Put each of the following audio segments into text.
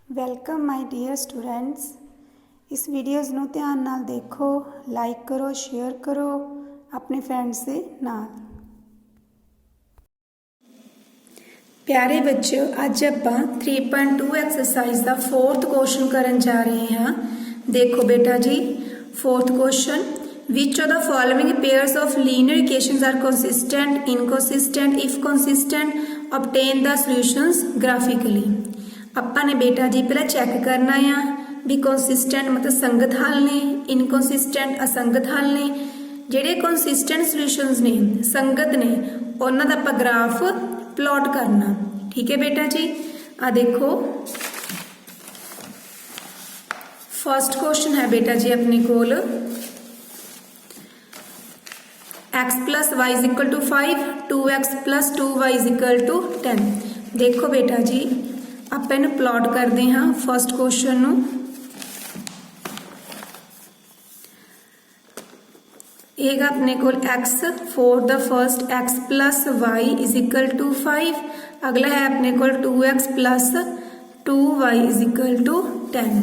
Welcome my dear students. ਇਸ videos ਨੂੰ ਧਿਆਨ ਨਾਲ ਦੇਖੋ, ਲਾਈਕ ਕਰੋ, ਸ਼ੇਅਰ ਕਰੋ ਆਪਣੇ ਫਰੈਂਡਸ ਦੇ ਨਾਲ। ਪਿਆਰੇ ਬੱਚਿਓ, ਅੱਜ ਆਪਾਂ 3.2 ਐਕਸਰਸਾਈਜ਼ ਦਾ 4th ਕੁਐਸਚਨ ਕਰਨ ਜਾ ਰਹੇ ਹਾਂ। ਦੇਖੋ ਬੇਟਾ ਜੀ, 4th question, which of the following pairs of linear equations are consistent, inconsistent, if consistent, obtain the solutions graphically। ਆਪਾਂ ਨੇ ਬੇਟਾ ਜੀ ਪਹਿਲਾਂ ਚੈੱਕ ਕਰਨਾ ਆ ਵੀ ਕੰਸਿਸਟੈਂਟ ਮਤਲਬ ਸੰਗਤ ਹੱਲ ਨੇ, ਇਨਕੰਸਿਸਟੈਂਟ ਅਸੰਗਤ ਹੱਲ ਨੇ। ਜਿਹੜੇ ਕੰਸਿਸਟੈਂਟ ਸੋਲੂਸ਼ਨਸ ਨੇ, ਸੰਗਤ ਨੇ, ਉਹਨਾਂ ਦਾ ਆਪਾਂ ਗ੍ਰਾਫ ਪਲਾਟ ਕਰਨਾ। ਠੀਕ ਹੈ ਬੇਟਾ ਜੀ। ਆ ਦੇਖੋ ਫਸਟ ਕੁਐਸਚਨ ਹੈ ਬੇਟਾ ਜੀ ਆਪਣੇ ਕੋਲ x plus y is equal to 5, 2x plus 2y is equal to 10। ਦੇਖੋ ਬੇਟਾ ਜੀ, ਆਪਾਂ ਇਹਨੂੰ ਪਲਾਟ ਕਰਦੇ ਹਾਂ ਫਸਟ ਕੁਐਸਚਨ ਨੂੰ। ਇਹ ਆਪਣੇ ਕੋਲ x four the first x plus y is equal to 5। ਅਗਲਾ ਹੈ ਆਪਣੇ ਕੋਲ 2x plus 2y is equal to 10।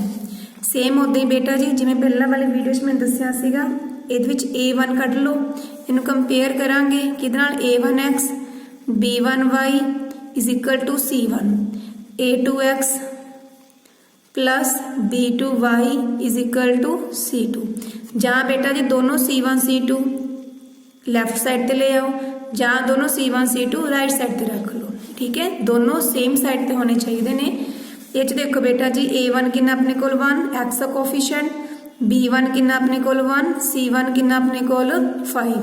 Same ਉਦਾਂ ਹੀ ਬੇਟਾ ਜੀ ਜਿਵੇਂ ਪਹਿਲਾਂ ਵਾਲੀ ਵੀਡੀਓ 'ਚ ਮੈਂ ਦੱਸਿਆ ਸੀਗਾ, ਇਹਦੇ ਵਿੱਚ a1 ਕੱਢ ਲਓ, ਇਹਨੂੰ ਕੰਪੇਅਰ ਕਰਾਂਗੇ ਕਿਹਦੇ ਨਾਲ, a1x b1y is equal to c1, a2x plus b2y is equal to c2। ਜਾਂ ਬੇਟਾ ਜੀ ਦੋਨੋਂ c1 c2 ਲੈਫਟ ਸਾਈਡ ਤੇ ਲੈ ਆਓ, ਜਾਂ ਦੋਨੋਂ c1 c2 ਰਾਈਟ ਸਾਈਡ ਤੇ ਰੱਖ ਲਓ। ਠੀਕ ਹੈ, ਦੋਨੋਂ ਸੇਮ ਸਾਈਡ ਤੇ ਹੋਣੇ ਚਾਹੀਦੇ ਨੇ। ਇਹ 'ਚ ਦੇਖੋ ਬੇਟਾ ਜੀ a1 ਕਿੰਨਾ ਆਪਣੇ ਕੋਲ 1 x ਦਾ ਕੋਫੀਸ਼ੀਐਂਟ, b1 ਕਿੰਨਾ ਆਪਣੇ ਕੋਲ 1, c1 ਕਿੰਨਾ ਆਪਣੇ ਕੋਲ 5।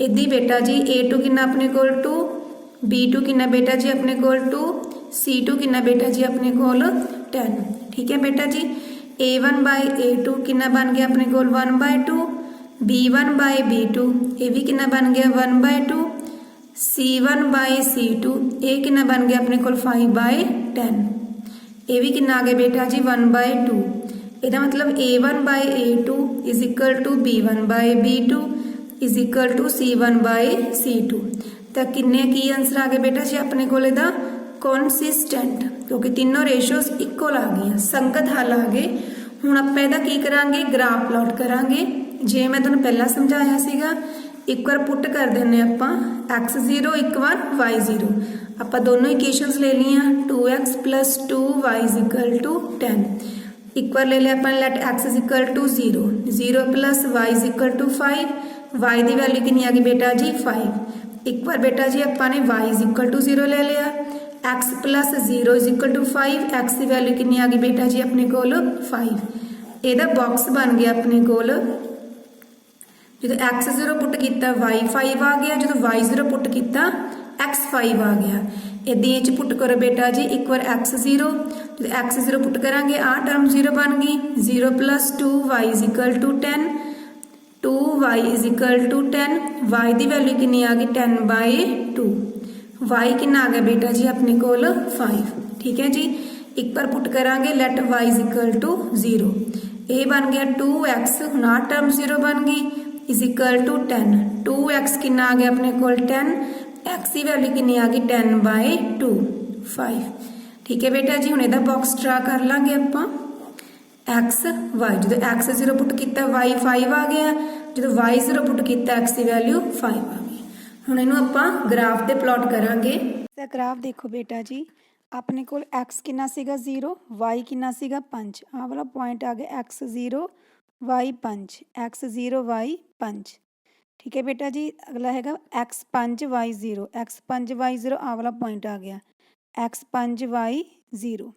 ਇੱਦਾਂ ਬੇਟਾ ਜੀ a2 ਕਿੰਨਾ ਆਪਣੇ ਕੋਲ 2, b2 ਕਿੰਨਾ ਬੇਟਾ ਜੀ ਆਪਣੇ ਕੋਲ 2, c2 ਕਿੰਨਾ ਬੇਟਾ ਜੀ ਆਪਣੇ ਕੋਲ 10। ਠੀਕ ਹੈ ਬੇਟਾ ਜੀ, a1 by a2 ਕਿੰਨਾ ਬਣ ਗਿਆ ਆਪਣੇ ਕੋਲ 1/2, b1 by b2 ਇਹ ਵੀ ਕਿੰਨਾ ਬਣ ਗਿਆ 1/2, c1 by c2 ਇਹ ਕਿੰਨਾ ਬਣ ਗਿਆ ਆਪਣੇ ਕੋਲ 5/10। ਇਹ ਵੀ ਕਿੰਨਾ ਆ ਗਿਆ ਬੇਟਾ ਜੀ 1/2। ਇਹਦਾ ਮਤਲਬ a1 by a2 is equal to b1 by b2 is equal to c1 by c2। ਤਾਂ ਕਿੰਨੇ ਕੀ ਆਨਸਰ ਆ ਗਏ ਬੇਟਾ ਜੀ ਆਪਣੇ ਕੋਲ ਇਹਦਾ ਕੰਸਿਸਟੈਂਟ, ਕਿਉਂਕਿ ਤਿੰਨੋਂ ਰੇਸ਼ੀਓਜ਼ ਇਕੁਅਲ ਆ ਗਈਆਂ, ਸੰਗਤ ਹੱਲ ਆ ਗਏ। ਹੁਣ ਆਪਾਂ ਇਹਦਾ ਕੀ ਕਰਾਂਗੇ, ਗ੍ਰਾਫ ਪਲਾਟ ਕਰਾਂਗੇ। ਜੇ ਮੈਂ ਤੁਹਾਨੂੰ ਪਹਿਲਾਂ ਸਮਝਾਇਆ ਸੀਗਾ, ਇੱਕ ਵਾਰ ਪੁੱਟ ਕਰ ਦਿੰਦੇ ਆਪਾਂ x0 ਇੱਕ ਵਾਰ y0। ਆਪਾਂ ਦੋਨੋਂ ਇਕੁਏਸ਼ਨਸ ਲੈ ਲਈਆਂ 2x plus 2y is equal to 10। ਇੱਕ ਵਾਰ ਲੈ ਲਿਆ ਆਪਾਂ light x is equal to 0, 0 plus y is equal to 5, y the value ਕਿੰਨੀ ਆ ਗਈ ਬੇਟਾ ਜੀ 5। ਇੱਕ ਵਾਰ ਬੇਟਾ ਜੀ ਆਪਾਂ ਨੇ y is equal to 0 ਲੈ ਲਿਆ, x plus 0 is equal to 5, x the value ਕਿੰਨੀ ਆ ਗਈ ਬੇਟਾ ਜੀ ਆਪਣੇ ਕੋਲ 5। ਇਹਦਾ ਬਾਕਸ ਬਣ ਗਿਆ ਆਪਣੇ ਕੋਲ। ਜਦੋਂ x0 ਪੁੱਟ ਕੀਤਾ y5 ਆ ਗਿਆ, ਜਦੋਂ y0 ਪੁੱਟ ਕੀਤਾ x5 ਆ ਗਿਆ। ਇੱਦਾਂ ਇਹ 'ਚ ਪੁੱਟ ਕਰੋ ਬੇਟਾ ਜੀ, ਇੱਕ ਵਾਰ x0, ਜਦੋਂ x0 ਪੁੱਟ ਕਰਾਂਗੇ ਆਹ ਟਰਮ 0 ਬਣ ਗਈ, 0 plus 2y is equal to 10, 2y is equal to 10, y the value ਕਿੰਨੀ ਆ ਗਈ 10/2, y ਕਿੰਨਾ ਆ ਗਿਆ ਬੇਟਾ ਜੀ ਆਪਣੇ ਕੋਲ 5। ਠੀਕ ਹੈ ਜੀ, ਇੱਕ ਵਾਰ ਪੁੱਟ ਕਰਾਂਗੇ light y is equal to 0, ਇਹ ਬਣ ਗਿਆ 2x, ਹੁਣ ਆਹ ਟਰਮ 0 ਬਣ ਗਈ is equal to 10, 2x ਕਿੰਨਾ ਆ ਗਿਆ ਆਪਣੇ ਕੋਲ 10, x ਦੀ ਵੈਲਿਊ ਕਿੰਨੀ ਆ ਗਈ 10/2, 5। ਠੀਕ ਹੈ ਬੇਟਾ ਜੀ, ਹੁਣ ਇਹਦਾ ਬਾਕਸ ਡਰਾ ਕਰ ਲਾਂਗੇ ਆਪਾਂ x y। ਜਦੋਂ x0 ਪੁੱਟ ਕੀਤਾ y 5 ਆ ਗਿਆ, ਜਦੋਂ y0 ਪੁੱਟ ਕੀਤਾ x ਦੀ ਵੈਲਿਊ 5 ਆ ਗਈ। ਹੁਣ ਇਹਨੂੰ ਆਪਾਂ ਗ੍ਰਾਫ ਤੇ ਪਲਾਟ ਕਰਾਂਗੇ। ਤਾਂ ਗ੍ਰਾਫ ਦੇਖੋ ਬੇਟਾ ਜੀ, ਆਪਣੇ ਕੋਲ x ਕਿੰਨਾ ਸੀਗਾ 0, y ਕਿੰਨਾ ਸੀਗਾ 5। ਆਹ ਵਾਲਾ ਪੁਆਇੰਟ ਆ ਗਿਆ x0 y 5, x0 y 5। ਠੀਕ ਹੈ ਬੇਟਾ ਜੀ, ਅਗਲਾ ਹੈਗਾ x5 y 0, x5 y 0 ਆਹ ਵਾਲਾ ਪੁਆਇੰਟ ਆ ਗਿਆ x5 y 0।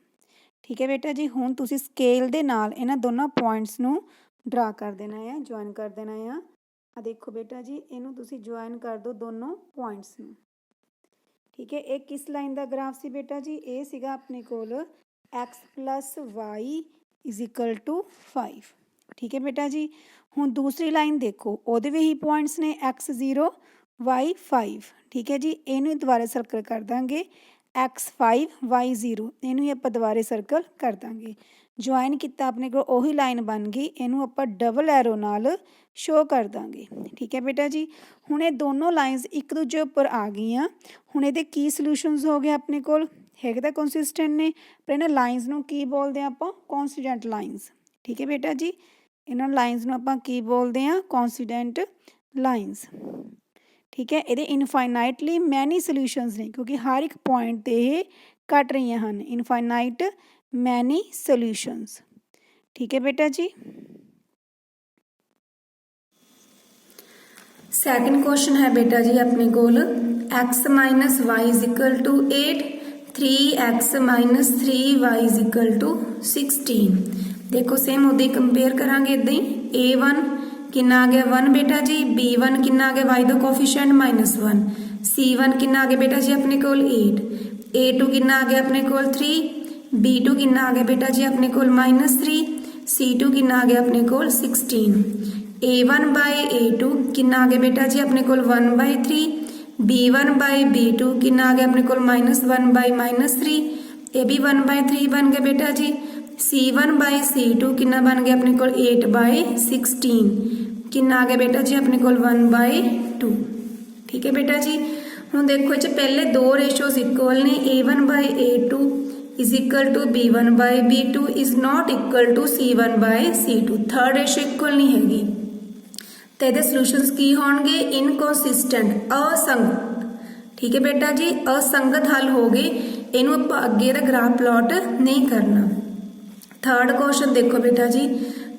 ਠੀਕ ਹੈ ਬੇਟਾ ਜੀ, ਹੁਣ ਤੁਸੀਂ ਸਕੇਲ ਦੇ ਨਾਲ ਇਹਨਾਂ ਦੋਨਾਂ ਪੁਆਇੰਟਸ ਨੂੰ ਡਰਾ ਕਰ ਦੇਣਾ ਹੈ, ਜੁਆਇਨ ਕਰ ਦੇਣਾ ਆ। ਆ ਦੇਖੋ ਬੇਟਾ ਜੀ, ਇਹਨੂੰ ਤੁਸੀਂ ਜੁਆਇਨ ਕਰ ਦਿਓ ਦੋਨੋਂ ਪੁਆਇੰਟਸ ਨੂੰ। ਠੀਕ ਹੈ, ਇਹ ਕਿਸ ਲਾਈਨ ਦਾ ਗ੍ਰਾਫ ਸੀ ਬੇਟਾ ਜੀ, ਇਹ ਸੀਗਾ ਆਪਣੇ ਕੋਲ x plus y is equal to 5। ਠੀਕ ਹੈ ਬੇਟਾ ਜੀ, ਹੁਣ ਦੂਸਰੀ ਲਾਈਨ ਦੇਖੋ, ਉਹਦੇ ਵੀ ਹੀ ਪੁਆਇੰਟਸ ਨੇ x0 y 5। ਠੀਕ ਹੈ ਜੀ, ਇਹਨੂੰ ਦੁਬਾਰਾ ਸਰਕਲ ਕਰ ਦਾਂਗੇ x5 y0, ਇਹਨੂੰ ਹੀ ਆਪਾਂ ਦੁਬਾਰੇ ਸਰਕਲ ਕਰ ਦਾਂਗੇ। ਜੁਆਇਨ ਕੀਤਾ ਆਪਣੇ ਕੋਲ ਉਹੀ ਲਾਈਨ ਬਣ ਗਈ, ਇਹਨੂੰ ਆਪਾਂ ਡਬਲ ਐਰੋ ਨਾਲ ਸ਼ੋ ਕਰ ਦਾਂਗੇ। ਠੀਕ ਹੈ ਬੇਟਾ ਜੀ, ਹੁਣ ਇਹ ਦੋਨੋਂ ਲਾਈਨਸ ਇੱਕ ਦੂਜੇ ਉੱਪਰ ਆ ਗਈਆਂ। ਹੁਣ ਇਹਦੇ ਕੀ ਸੋਲੂਸ਼ਨਸ ਹੋ ਗਏ ਆਪਣੇ ਕੋਲ, ਹੈਗੇ ਤਾਂ ਕੰਸਿਸਟੈਂਟ ਨੇ, ਪਰ ਇਹਨਾਂ ਲਾਈਨਸ ਨੂੰ ਕੀ ਬੋਲਦੇ ਆ ਆਪਾਂ? ਕੌਂਸੀਡੈਂਟ ਲਾਈਨਸ। ਠੀਕ ਹੈ ਬੇਟਾ ਜੀ, ਇਹਨਾਂ ਲਾਈਨਸ ਨੂੰ ਆਪਾਂ ਕੀ ਬੋਲਦੇ ਆ? ਕੌਂਸੀਡੈਂਟ ਲਾਈਨਸ। ਠੀਕ ਹੈ, ਇਹਦੇ ਇਨਫਾਈਨਾਈਟਲੀ ਮੈਨੀ ਸੋਲਿਊਸ਼ਨਸ ਨੇ, ਕਿਉਂਕਿ ਹਰ ਇੱਕ ਪੁਆਇੰਟ 'ਤੇ ਇਹ ਘਟ ਰਹੀਆਂ ਹਨ। ਇਨਫਾਈਨਾਈਟ ਮੈਨੀ ਸੋਲਿਊਸ਼ਨਸ। ਠੀਕ ਹੈ ਬੇਟਾ ਜੀ। ਸੈਕਿੰਡ ਕੁਐਸਚਨ ਹੈ ਬੇਟਾ ਜੀ ਆਪਣੇ ਕੋਲ x minus y is equal to 8, 3x minus 3y is equal to 16। ਦੇਖੋ ਸੇਮ ਉਹਦੇ ਕੰਪੇਅਰ ਕਰਾਂਗੇ ਇੱਦਾਂ ਹੀ। a1 ਕਿੰਨਾ ਆ ਗਿਆ 1 ਬੇਟਾ ਜੀ, b1 ਕਿੰਨਾ ਆ ਗਿਆ y ਦਾ ਕੋਫੀਸ਼ੀਐਂਟ -1, c1 ਕਿੰਨਾ ਆ ਗਿਆ ਬੇਟਾ ਜੀ ਆਪਣੇ ਕੋਲ 8, a2 ਕਿੰਨਾ ਆ ਗਿਆ ਆਪਣੇ ਕੋਲ 3, b2 ਕਿੰਨਾ ਆ ਗਿਆ ਬੇਟਾ ਜੀ ਆਪਣੇ ਕੋਲ -3, c2 ਕਿੰਨਾ ਆ ਗਿਆ ਆਪਣੇ ਕੋਲ 16। a1 ਬਾਈ a2 ਕਿੰਨਾ ਆ ਗਿਆ ਬੇਟਾ ਜੀ ਆਪਣੇ ਕੋਲ 1/3, b1 ਬਾਈ b2 ਕਿੰਨਾ ਆ ਗਿਆ ਆਪਣੇ ਕੋਲ -1/-3, ਇਹ ਵੀ 1/3 ਬਣ ਗਿਆ ਬੇਟਾ ਜੀ। c1 ਬਾਈ c2 ਕਿੰਨਾ ਬਣ ਗਿਆ ਆਪਣੇ ਕੋਲ 8/16, ਕਿੰਨਾ ਆ ਗਿਆ ਬੇਟਾ ਜੀ ਆਪਣੇ ਕੋਲ 1/2। ਠੀਕ ਹੈ ਬੇਟਾ ਜੀ। ਹੁਣ ਦੇਖੋ ਇਹ 'ਚ ਪਹਿਲੇ ਦੋ ਰੇਸ਼ੋਜ਼ ਇਕੁਅਲ ਨੇ, a1 by a2 is equal to b1 by b2 is not equal to c1 by c2। Third ratio equal ਨਹੀਂ ਹੈਗੀ ਤੇ ਇਹਦੇ ਸੋਲੂਸ਼ਨਸ ਕੀ ਹੋਣਗੇ? ਇਨਕਨਸਿਸਟੈਂਟ, ਅਸੰਗਤ। ਠੀਕ ਹੈ ਬੇਟਾ ਜੀ, ਅਸੰਗਤ ਹੱਲ ਹੋ ਗਏ। ਇਹਨੂੰ ਆਪਾਂ ਅੱਗੇ ਦਾ ਗ੍ਰਾਫ ਪਲਾਟ ਨਹੀਂ ਕਰਨਾ। ਥਰਡ ਕੁਐਸਚਨ ਦੇਖੋ ਬੇਟਾ ਜੀ,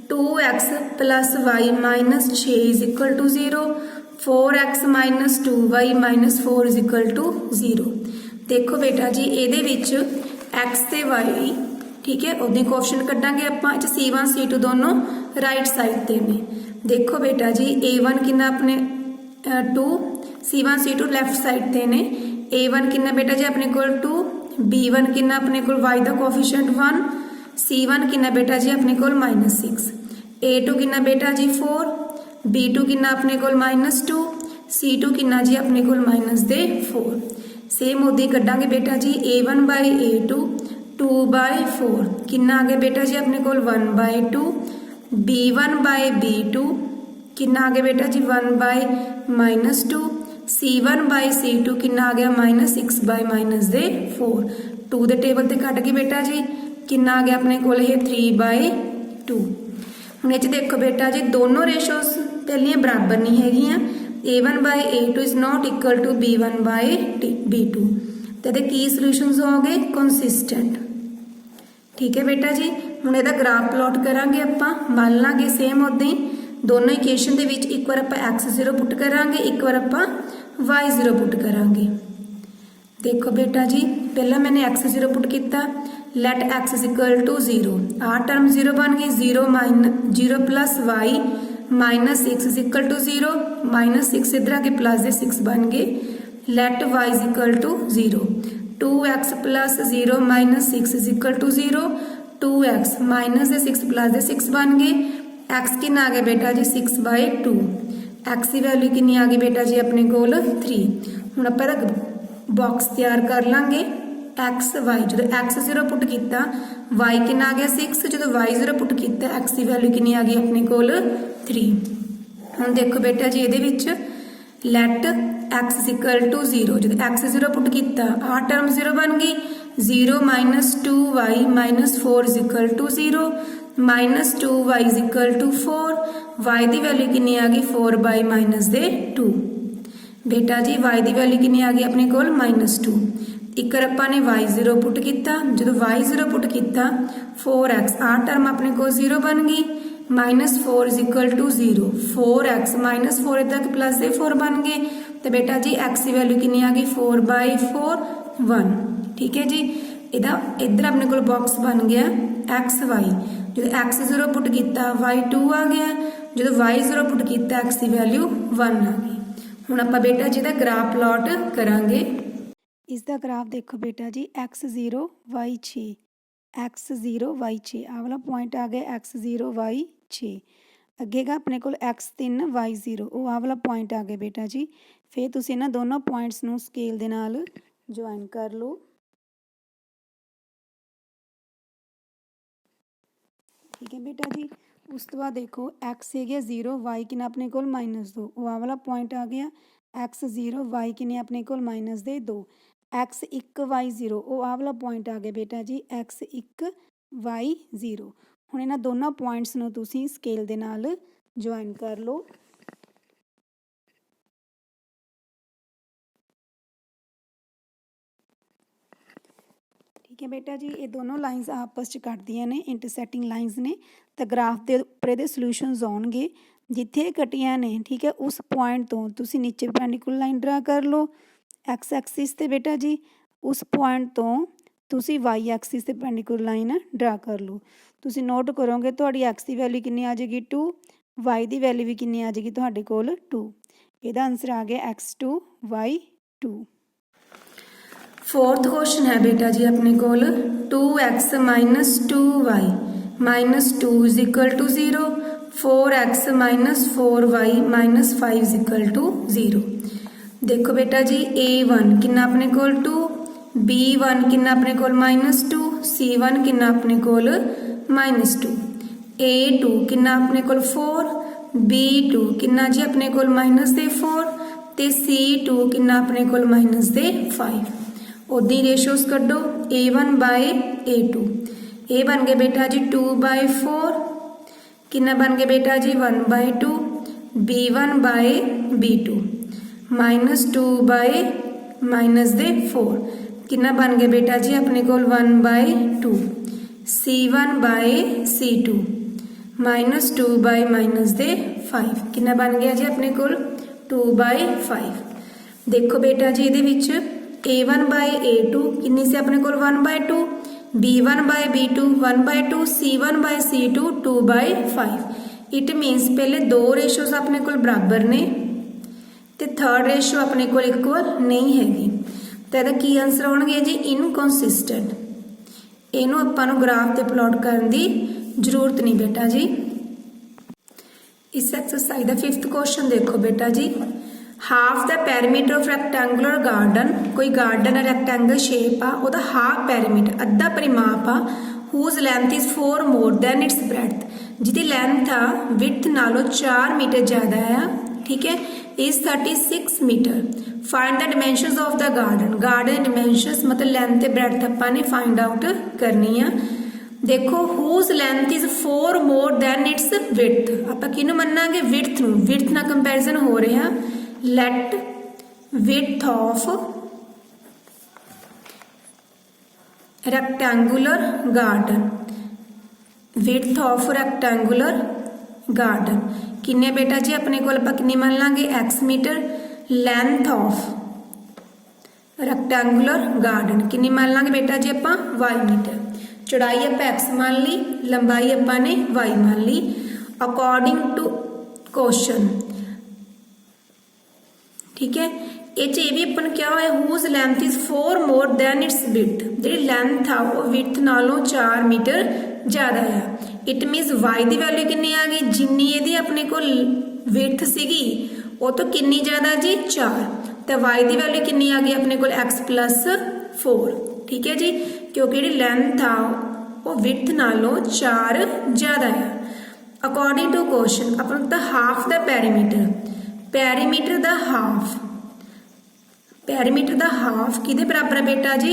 2x plus y minus 6 is equal to 0, 4x minus 2y minus 4 is equal to 0। ਦੇਖੋ ਬੇਟਾ ਜੀ ਇਹਦੇ ਵਿੱਚ x ਤੇ y, ਠੀਕ ਹੈ, ਉਹਦੇ ਕੋਐਫੀਸ਼ੀਐਂਟ ਕੱਢਾਂਗੇ ਆਪਾਂ। ਇਹ 'ਚ c1 c2 ਦੋਨੋਂ ਰਾਈਟ ਸਾਈਡ ਤੇ ਨੇ। ਦੇਖੋ ਬੇਟਾ ਜੀ a1 ਕਿੰਨਾ ਆਪਣੇ 2, c1 c2 ਲੈਫਟ ਸਾਈਡ ਤੇ ਨੇ। a1 ਕਿੰਨਾ ਬੇਟਾ ਜੀ ਆਪਣੇ ਕੋਲ 2, b1 ਕਿੰਨਾ ਆਪਣੇ ਕੋਲ y ਦਾ ਕੋਐਫੀਸ਼ੀਐਂਟ 1, c1 ਕਿੰਨਾ ਬੇਟਾ ਜੀ ਆਪਣੇ ਕੋਲ -6, a2 ਕਿੰਨਾ ਬੇਟਾ ਜੀ 4, b2 ਕਿੰਨਾ ਆਪਣੇ ਕੋਲ -2, c2 ਕਿੰਨਾ ਜੀ ਆਪਣੇ ਕੋਲ -4। ਸੇਮ ਉਹਦੀ ਕੱਢਾਂਗੇ ਬੇਟਾ ਜੀ a1 ਬਾਈ a2 2/4 ਕਿੰਨਾ ਆ ਗਿਆ ਬੇਟਾ ਜੀ ਆਪਣੇ ਕੋਲ 1/2, b1 ਬਾਈ b2 ਕਿੰਨਾ ਆ ਗਿਆ ਬੇਟਾ ਜੀ 1/-2, c1 ਬਾਈ c2 ਕਿੰਨਾ ਆ ਗਿਆ -6/-4। 2 ਦੇ ਟੇਬਲ ਤੇ ਕੱਢ ਕੇ ਬੇਟਾ ਜੀ ਕਿੰਨਾ ਆ ਗਿਆ ਆਪਣੇ ਕੋਲ ਇਹ 3/2। ਹੁਣ ਇਹ 'ਚ ਦੇਖੋ ਬੇਟਾ ਜੀ ਦੋਨੋਂ ਰੇਸ਼ੋਜ਼ ਪਹਿਲੀਆਂ ਬਰਾਬਰ ਨਹੀਂ ਹੈਗੀਆਂ। a1 by a2 is not equal to b1 by b2। ਤੇ ਇਹਦੇ ਕੀ ਸੋਲੂਸ਼ਨਸ ਹੋਗੇ? ਕੰਸਿਸਟੈਂਟ। ਠੀਕ ਹੈ ਬੇਟਾ ਜੀ। ਹੁਣ ਇਹਦਾ ਗ੍ਰਾਫ ਪਲਾਟ ਕਰਾਂਗੇ ਆਪਾਂ। ਮੰਨ ਲਾਂਗੇ ਸੇਮ ਉੱਦਾਂ ਹੀ ਦੋਨੋਂ ਇਕੁਏਸ਼ਨ ਦੇ ਵਿੱਚ ਇੱਕ ਵਾਰ ਆਪਾਂ x0 ਪੁੱਟ ਕਰਾਂਗੇ, ਇੱਕ ਵਾਰ ਆਪਾਂ y0 ਪੁੱਟ ਕਰਾਂਗੇ। ਦੇਖੋ ਬੇਟਾ ਜੀ ਪਹਿਲਾਂ ਮੈंने x0 ਪੁੱਟ ਕੀਤਾ, light x is equal to 0, ਆਹ ਟਰਮ 0 ਬਣ ਗਈ, 0 plus y minus 6 is equal to 0, -6 ਇੱਧਰ ਆ ਕੇ ਪਲੱਸ ਦੇ 6 ਬਣ ਗਏ। let y is equal to 0, 2x plus 0 minus 6 is equal to 0, 2x minus ਦੇ 6 ਪਲੱਸ ਦੇ 6 ਬਣ ਗਏ। x ਕਿੰਨਾ ਆ ਗਿਆ ਬੇਟਾ ਜੀ 6/2, x ਦੀ ਵੈਲਿਊ ਕਿੰਨੀ ਆ ਗਈ ਬੇਟਾ ਜੀ ਆਪਣੇ ਕੋਲ 3। ਹੁਣ ਆਪਾਂ ਇਹਦਾ ਬਾਕਸ ਤਿਆਰ ਕਰ ਲਾਂਗੇ x y। ਜਦੋਂ x0 ਪੁੱਟ ਕੀਤਾ y ਕਿੰਨਾ ਆ ਗਿਆ 6, ਜਦੋਂ y0 ਪੁੱਟ ਕੀਤਾ x ਦੀ ਵੈਲਿਊ ਕਿੰਨੀ ਆ ਗਈ ਆਪਣੇ ਕੋਲ 3। ਹੁਣ ਦੇਖੋ ਬੇਟਾ ਜੀ ਇਹਦੇ ਵਿੱਚ light x is equal to 0, ਜਦੋਂ x0 ਪੁੱਟ ਕੀਤਾ ਆਹ ਟਰਮ 0 ਬਣ ਗਈ, 0 - 2y - 4 is equal to 0, -2y is equal to 4, y the value ਕਿੰਨੀ ਆ ਗਈ 4/-2। ਬੇਟਾ ਜੀ y ਦੀ ਵੈਲਿਊ ਕਿੰਨੀ ਆ ਗਈ ਆਪਣੇ ਕੋਲ -2। ਇੱਕ ਵਾਰ ਆਪਾਂ ਨੇ y0 ਪੁੱਟ ਕੀਤਾ, ਜਦੋਂ y0 ਪੁੱਟ ਕੀਤਾ 4x, ਆਹ ਟਰਮ ਆਪਣੇ ਕੋਲ 0 ਬਣ ਗਈ, -4 is equal to 0, 4x - 4 ਇੱਧਰ ਪਲੱਸ ਦੇ 4 ਬਣ ਗਏ। ਤੇ ਬੇਟਾ ਜੀ x ਦੀ ਵੈਲਿਊ ਕਿੰਨੀ ਆ ਗਈ 4/4 1। ਠੀਕ ਹੈ ਜੀ। ਇਹਦਾ ਇੱਧਰ ਆਪਣੇ ਕੋਲ ਬਾਕਸ ਬਣ ਗਿਆ xy। ਜਦੋਂ x0 ਪੁੱਟ ਕੀਤਾ y2 ਆ ਗਿਆ, ਜਦੋਂ y0 ਪੁੱਟ ਕੀਤਾ x ਦੀ ਵੈਲਿਊ 1 ਆ ਗਈ। ਹੁਣ ਆਪਾਂ ਬੇਟਾ ਜੀ ਦਾ ਗ੍ਰਾਫ ਪਲਾਟ ਕਰਾਂਗੇ। ਇਸ ਦਾ ਗ੍ਰਾਫ ਦੇਖੋ ਬੇਟਾ ਜੀ x0 y6, x0 y6, ਆਹ ਵਾਲਾ ਪੁਆਇੰਟ ਆ ਗਿਆ x0 y6। ਅੱਗੇਗਾ ਆਪਣੇ ਕੋਲ x3 y0, ਉਹ ਆਹ ਵਾਲਾ ਪੁਆਇੰਟ ਆ ਗਿਆ ਬੇਟਾ ਜੀ। ਫਿਰ ਤੁਸੀਂ ਇਹਨਾਂ ਦੋਨੋਂ ਪੁਆਇੰਟਸ ਨੂੰ ਸਕੇਲ ਦੇ ਨਾਲ ਜੁਆਇਨ ਕਰ ਲਓ। ਠੀਕ ਹੈ ਬੇਟਾ ਜੀ। ਉਸ ਤੋਂ ਬਾਅਦ ਦੇਖੋ x ਹੈਗਾ 0, y ਕਿੰਨਾ ਆਪਣੇ ਕੋਲ -2, ਉਹ ਆਹ ਵਾਲਾ ਪੁਆਇੰਟ ਆ ਗਿਆ x0 y ਕਿੰਨੇ ਆਪਣੇ ਕੋਲ -2। x1 y0 ਉਹ ਆਹ ਵਾਲਾ ਪੁਆਇੰਟ ਆ ਗਿਆ ਬੇਟਾ ਜੀ x1 y0। ਹੁਣ ਇਹਨਾਂ ਦੋਨਾਂ ਪੁਆਇੰਟਸ ਨੂੰ ਤੁਸੀਂ ਸਕੇਲ ਦੇ ਨਾਲ ਜੁਆਇਨ ਕਰ ਲਓ। ਠੀਕ ਹੈ ਬੇਟਾ ਜੀ, ਇਹ ਦੋਨੋਂ ਲਾਈਨਸ ਆਪਸ 'ਚ ਕੱਟਦੀਆਂ ਨੇ, ਇੰਟਰਸੈਕਟਿੰਗ ਲਾਈਨਸ ਨੇ। ਤਾਂ ਗ੍ਰਾਫ ਦੇ ਉੱਪਰ ਇਹਦੇ ਸੋਲਿਊਸ਼ਨਸ ਆਉਣਗੇ, ਜਿੱਥੇ ਇਹ ਕੱਟੀਆਂ ਨੇ ਠੀਕ ਹੈ ਉਸ ਪੁਆਇੰਟ ਤੋਂ ਤੁਸੀਂ ਨੀਚੇ ਪਰਪੈਂਡੀਕੂਲਰ ਲਾਈਨ ਡਰਾ ਕਰ ਲਓ ਐਕਸ ਐਕਸਿਸ 'ਤੇ ਬੇਟਾ ਜੀ। ਉਸ ਪੁਆਇੰਟ ਤੋਂ ਤੁਸੀਂ ਵਾਈ ਐਕਸਿਸ 'ਤੇ ਪਰਪੈਂਡੀਕੂਲਰ ਲਾਈਨ ਡਰਾ ਕਰ ਲਓ। ਤੁਸੀਂ ਨੋਟ ਕਰੋਗੇ ਤੁਹਾਡੀ ਐਕਸ ਦੀ ਵੈਲਿਊ ਕਿੰਨੀ ਆ ਜਾਏਗੀ 2, ਵਾਈ ਦੀ ਵੈਲਿਊ ਵੀ ਕਿੰਨੀ ਆ ਜਾਏਗੀ ਤੁਹਾਡੇ ਕੋਲ 2। ਇਹਦਾ ਆਂਸਰ ਆ ਗਿਆ x2 y2। फोर्थ क्वेश्चन है बेटा जी अपने कोल 2x minus 2y minus 2 is equal to 0, 4x minus 4y minus 5 is equal to 0। देखो बेटा जी a1 किन्ना अपने कोल 2, b1 किन्ना अपने कोल माइनस 2, c1 किन्ना अपने कोल माइनस 2, a2 किन्ना अपने कोल 4, b2 किन्ना जी अपने कोल माइनस दे 4 ते c2 किन्ना अपने कोल माइनस दे 5। उदी रेशोस कड्डो a1 बाय a2, ए बन गए बेटा जी 2/4, किन्ना बन गए बेटा जी 1/2, b1 by b2 minus 2 by minus दे 4 किन्ना बन गए बेटा जी अपने कोल 1/2, c1 by c2 minus 2 by minus दे 5 किन्ना बन गया जी अपने कोल 2/5। देखो बेटा जी ये a1 बाय a2 किन्नी से अपने कोल 1/2, b1 by b2 1/2, c1 by c2 2/5। It means पहले दो रेशोस अपने कोल बराबर ने ते थर्ड रेशो अपने कोल इक्वल नहीं हैगी, तो ਇਹਦਾ ਕੀ ਆਨਸਰ ਹੋਣਗੇ ਜੀ ਇਨਕਨਸਿਸਟੈਂਟ। ਇਹਨੂੰ ਆਪਾਂ ਨੂੰ ਗ੍ਰਾਫ ਤੇ ਪਲਾਟ ਕਰਨ ਦੀ ਜ਼ਰੂਰਤ ਨਹੀਂ ਬੇਟਾ ਜੀ। ਇਸ ਐਕਸਰਸਾਈਜ਼ ਦਾ 5th क्वेश्चन देखो बेटा जी, half the perimeter of rectangular garden, कोई गार्डन रैक्टेंगल शेप आ ਉਹਦਾ हाफ पैरीमीटर अद्धा परिमाप आ whose length is 4 more than its breadth, ਜਿਹਦੀ ਲੈਂਥ ਆ width ਨਾਲੋਂ 4 ਮੀਟਰ ਜ਼ਿਆਦਾ ਆ ਠੀਕ ਹੈ is 36 metre. Find the dimensions of the garden, garden dimensions मतलब लेंथ ਤੇ breadth ਆਪਾਂ ਨੇ फाइंड आउट करनी ਆ। देखो whose length is 4 more than its width, ਆਪਾਂ ਕਿਹਨੂੰ ਮੰਨਾਂਗੇ width ਨੂੰ, width ਨਾਲ ਕੰਪੈਰੀਜ਼ਨ ਹੋ ਰਿਹਾ। let width of rectangular garden, width of rectangular garden किन्ने बेटा जी अपने को आप किन्नी मान लांगे x metre, length of rectangular garden किन्नी मान लांगे बेटा जी आप y मीटर, चौड़ाई आप x मान ली, लंबाई अपने y मान ली। अकॉर्डिंग टू क्वेश्चन ठीक है ये भी अपन क्या होया whose length is 4 more than its width, ji length आ वो width नालों 4 मीटर ज़्यादा है। इट मीनस y की वैल्यू कितनी आ गई, जिन्नी ये अपने को width सीगी वो तो कितनी ज़्यादा जी 4, तो y की वैल्यू कितनी आ गई अपने को x+4 ठीक है जी, क्योंकि जी लेंथ आ वो width नालों 4 ज़्यादा है। अकॉर्डिंग टू क्वेश्चन अपन तो हाफ द पैरीमीटर, पैरीमीटर दा हाफ, पैरीमीटर दा हाफ किहदे बराबर है बेटा जी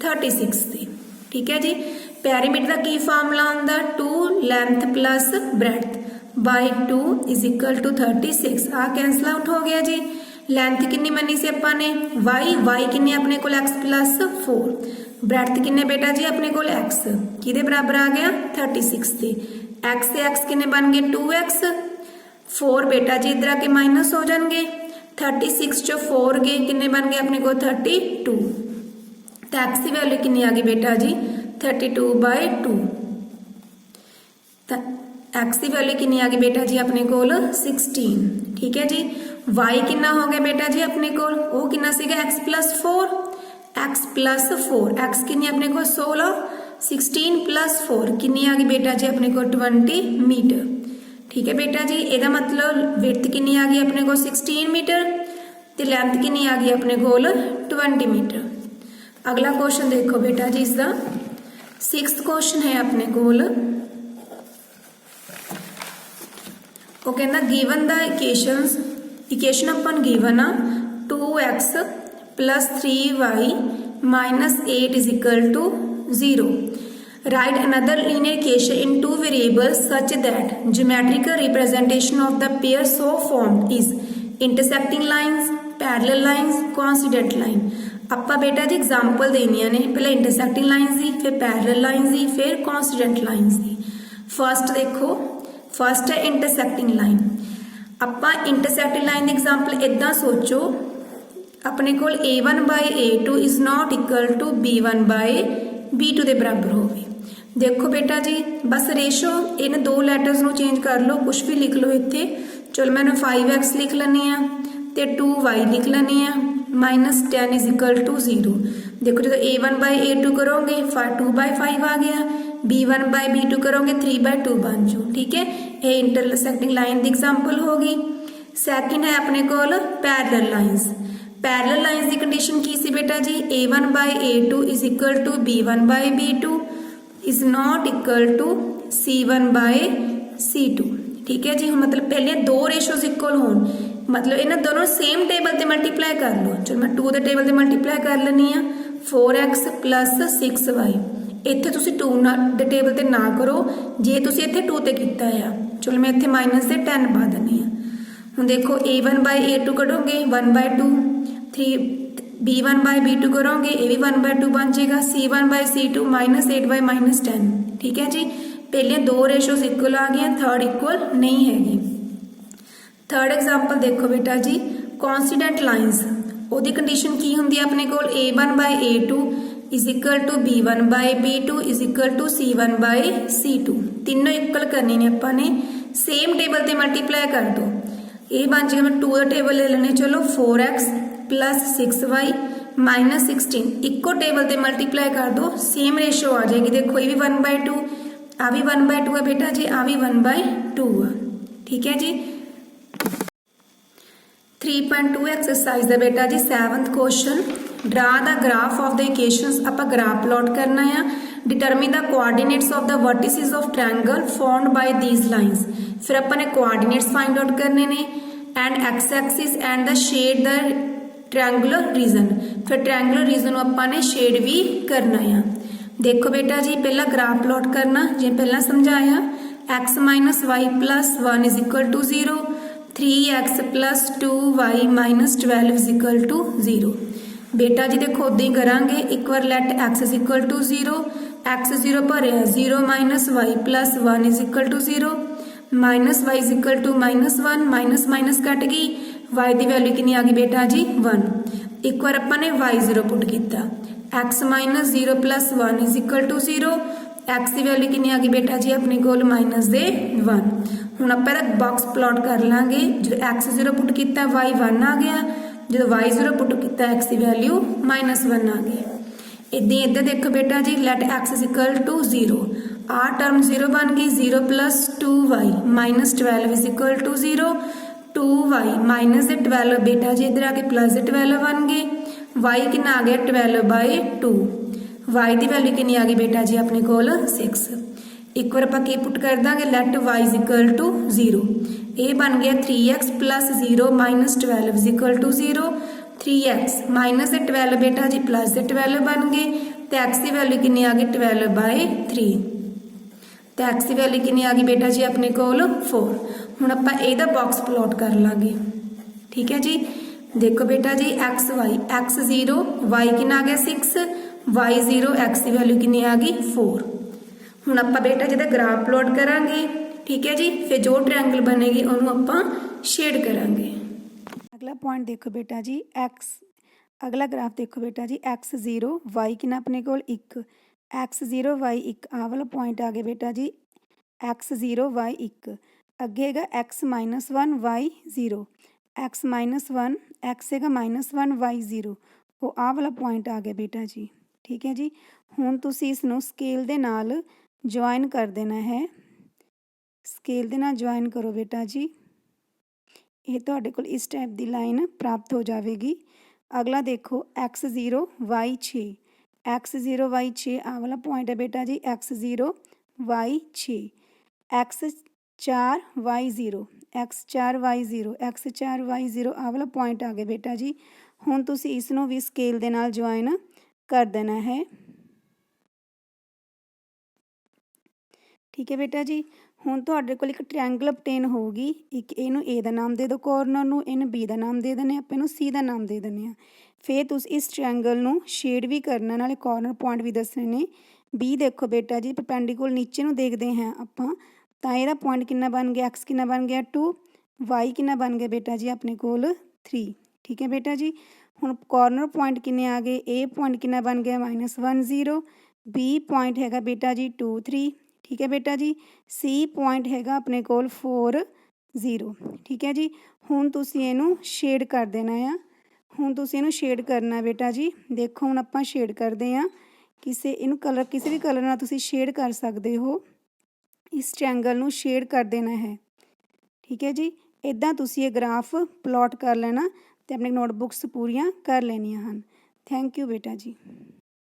36 दे ठीक है जी। पैरीमीटर का की फार्मूला आंदा 2 length plus breadth by 2 is equal to 36। आ कैंसल आउट हो गया जी। लेंथ कितनी मनी से अपने ने y कितने अपने को x+4, ब्रेडथ कितने बेटा जी अपने को x किहदे बराबर आ गया 36 दे, x से x कितने बन गए 2x, 4 बेटा जी इधर आके माइनस हो जाएंगे, 36 चो 4 गए कितने बन गए अपने को 32, तो x की वैल्यू कितनी आ गई बेटा जी 32/2, तो x की वैल्यू कितनी आ गई बेटा जी अपने को 16 ठीक है जी। y कितना हो गया बेटा जी अपने को वो कितना सीगा x+4, x+4 x कितनी अपने को 16, 16+4 कितनी आ गई बेटा जी अपने को 20 मीटर ठीक है बेटा जी। ਇਹਦਾ मतलब विड्थ कितनी आ गई अपने को 16 मीटर तो लेंथ कितनी आ गई अपने को 20 मीटर। अगला क्वेश्चन देखो बेटा जी इसका 6th क्वेश्चन है अपने को वो कहना गिवन द इक्वेशन अपन गिवन आ 2x + 3y -8 is equal to 0। Write another linear equation in two variables such that geometrical representation of the pair so formed is intersecting lines, parallel lines, coincident line। ਆਪਾਂ ਬੇਟਾ ਜੀ example ਦੇਣੀਆਂ ਨੇ, ਪਹਿਲਾਂ intersecting lines ਦੀ, ਫਿਰ parallel lines ਦੀ, ਫਿਰ ਕੌਂਸੀਡੈਂਟ lines ਦੀ। First ਦੇਖੋ, first ਹੈ ਇੰਟਰਸੈਕਟਿੰਗ ਲਾਈਨ। ਆਪਾਂ ਇੰਟਰਸੈਕਟਿੰਗ ਲਾਈਨ ਦੀ ਐਗਜ਼ਾਮਪਲ ਇਦਾਂ ਸੋਚੋ, ਆਪਣੇ ਕੋਲ a1/a2 is not equal to b1/b2 ਦੇ ਬਰਾਬਰ ਹੋਵੇ। देखो बेटा जी बस रेशो इन दो लैटर्स ਨੂੰ चेंज कर लो, कुछ भी लिख लो इत्थे। चलो मैंने 5x लिख लैनी है तो 2y लिख लैनी है, -10 इज इक्वल टू 0। देखो जो a1/a2 करोगे 2/5 आ गया, b1/b2 करोगे 3/2 बन जाओ। ठीक है, ये इंटरसेक्टिंग लाइन की एग्जाम्पल होगी। सैकेंड है अपने कोल पैरलल लाइन्स। पैरलल लाइन्स की कंडीशन की सी बेटा जी, a1/a2 is equal to b1/b2 is not equal to c1/c2। ठीक है जी, मतलब पहले दो रेशोज इक्वल हो, मतलब इन्हें दोनों सेम टेबल से मल्टीप्लाई कर लो। चलो मैं 2 के टेबल से मल्टीप्लाई कर लैनी है, 4x + 6y। इत्थे तुसी 2 के टेबल से ना करो, जे तुसी इत्थे 2 ते कीता है। चलो मैं इत्थे -10 पा देनी है। हुण देखो a1/a2 करोगे 1/2, 3 b1/b2 करोगे ये भी 1/2 बन जाएगा, c1/c2 -8/10। ठीक है जी, पहले दो रेशोज इक्वल आ गई, थर्ड इक्वल नहीं हैगी। थर्ड एग्जाम्पल देखो बेटा जी, कॉन्सीडेंट लाइन्स। ਉਹਦੀ कंडीशन की होंगी अपने को, a1/a2 is equal to b1/b2 is equal to c1/c2। तीनों इक्वल करनी ने अपने, सेम टेबल से मल्टीप्लाई कर दो। ये बन जाएगा, मैं 2 का टेबल ले लेने, चलो 4x + 6y -16 इको टेबल से मल्टीप्लाई कर दो, सेम रेशो आ जाएगी। देखो ये भी 1/2, आ भी 1/2 है बेटा जी, आ भी 1/2 है। ठीक है जी। 3.2 एक्सरसाइज है बेटा जी, 7th question. Draw the graph of the equations. आप ग्राफ प्लॉट करना है। Determine the coordinates of the vertices of triangle formed by these lines. फिर अपने कोआर्डिनेट्स फाइंड आउट करने ने, and X axis and the shade the triangular region. फिर triangular region अपने shade भी करना है। देखो बेटा जी पहला ग्राफ प्लॉट करना, जो पहला समझाया, x - y + 1 is equal to 0, 3x + 2y - 12 is equal to 0। बेटा जी देखो उदा ही करांगे, एक बार let x is equal to 0, x 0 भरिया 0 - y + 1 is equal to 0, -y is equal to -1, minus cut गई, y की वैल्यू कितनी आ गई बेटा जी 1। एक बार अपने y0 पुट किया, x - 0 + 1 is equal to 0, x की वैल्यू कितनी आ गई बेटा जी अपने को -1। हुण आपां इहदा बॉक्स प्लॉट कर लांगे, जो x0 पुट किया y1 आ गया, जो y0 पुट किया x की वैल्यू -1 आ गई। इदां इधर देखो बेटा जी, let x is equal to 0, आ टर्म 0 बन गई, 0 + 2y - 12 is equal to 0, 2y - 12 बेटा जी इधर आके +12 बन गए, y कितना आ गया 12/2, y की वैल्यू कितनी आ गई बेटा जी अपने को 6। एक बार आप पुट कर देंगे, let y is equal to 0, ये बन गया 3x + 0 - 12 is equal to 0, 3x - 12 बेटा जी +12 बन गए, तो x की वैल्यू कितनी आ गई 12/3, तो x की वैल्यू कितनी आ गई बेटा जी अपने को 4। हुण आपां इहदा बॉक्स प्लॉट कर लांगे। ठीक है जी, देखो बेटा जी x0 y कितना आ गया 6, y0 x की वैल्यू कितनी आ गई 4। हुण आपां बेटा जिहदा ग्राफ प्लॉट करांगे। ठीक है जी, फिर जो ट्रायंगल बनेगी उन्होंने आपां शेड करांगे। अगला पॉइंट देखो बेटा जी, अगला ग्राफ देखो बेटा जी, x0 y कितना अपने को 1, x0 y 1 आ वाला पॉइंट आ गया बेटा जी, x0 y 1 अगे है x - 1 y 0, x - 1 x है -1 y 0, वो आ वाला पॉइंट आ गया बेटा जी। ठीक है जी, हुण तुसीं इसनूं स्केल दे नाल ज्वाइन कर देना है, स्केल दे नाल ज्वाइन करो बेटा जी, ये तुहाडे कोल इस टाइप की लाइन प्राप्त हो जाएगी। अगला देखो x0 y 6, x0 y 6 आ वाला पॉइंट है बेटा जी, x0 y 6, x4 y 0, x4 y 0, x4 y 0 आ वाला पॉइंट आ गया बेटा जी। हुण तुसीं इसनूं भी स्केल दे नाल ज्वाइन कर देना है। ठीक है बेटा जी। ਹੁਣ ਤੁਹਾਡੇ ਕੋਲ ਇੱਕ ਟ੍ਰਾਇੰਗਲ obtain ਹੋਊਗੀ। ਇੱਕ ਇਹਨੂੰ A ਦਾ ਨਾਮ ਦੇ ਦਿਓ ਕੋਰਨਰ ਨੂੰ, ਇਹਨੂੰ B ਦਾ ਨਾਮ ਦੇ ਦਿੰਦੇ ਆਪਾਂ, ਇਹਨੂੰ C ਦਾ ਨਾਮ ਦੇ ਦਿੰਦੇ ਹਾਂ। ਫਿਰ ਤੁਸੀਂ ਇਸ ਟ੍ਰਾਇੰਗਲ ਨੂੰ ਸ਼ੇਡ ਵੀ ਕਰਨਾ, ਨਾਲੇ ਕੋਰਨਰ ਪੁਆਇੰਟ ਵੀ ਦੱਸਣੇ ਨੇ। B ਦੇਖੋ ਬੇਟਾ ਜੀ ਪਰਪੈਂਡੀਕੁਲਰ ਨੀਚੇ ਨੂੰ ਦੇਖਦੇ ਹਾਂ ਆਪਾਂ, ਤਾਂ ਇਹਦਾ ਪੁਆਇੰਟ ਕਿੰਨਾ ਬਣ ਗਿਆ, x ਕਿੰਨਾ ਬਣ ਗਿਆ 2, y ਕਿੰਨਾ ਬਣ ਗਿਆ ਬੇਟਾ ਜੀ ਆਪਣੇ ਕੋਲ 3। ਠੀਕ ਹੈ ਬੇਟਾ ਜੀ। ਹੁਣ ਕੋਰਨਰ ਪੁਆਇੰਟ ਕਿੰਨੇ ਆ ਗਏ, A ਪੁਆਇੰਟ ਕਿੰਨਾ ਬਣ ਗਿਆ -1 0, B ਪੁਆਇੰਟ ਹੈਗਾ ਬੇਟਾ ਜੀ 2 3। ठीक है बेटा जी। C पॉइंट हैगा अपने कोल 4 0। ठीक है जी। हुण तुसीं इहनूं शेड कर देना आ। हुण तुसीं इहनूं शेड करना बेटा जी। देखो हुण आपां शेड करदे आ। किसी इहनूं कलर किसी भी कलर नाल तुसीं शेड कर सकदे हो। इस ट्रायंगल नूं शेड कर देना है। ठीक है जी। इदां तुसीं ये ग्राफ प्लॉट कर लेना ते अपनी नोटबुक्स पूरियां कर लेनियां हन। थैंक यू बेटा जी।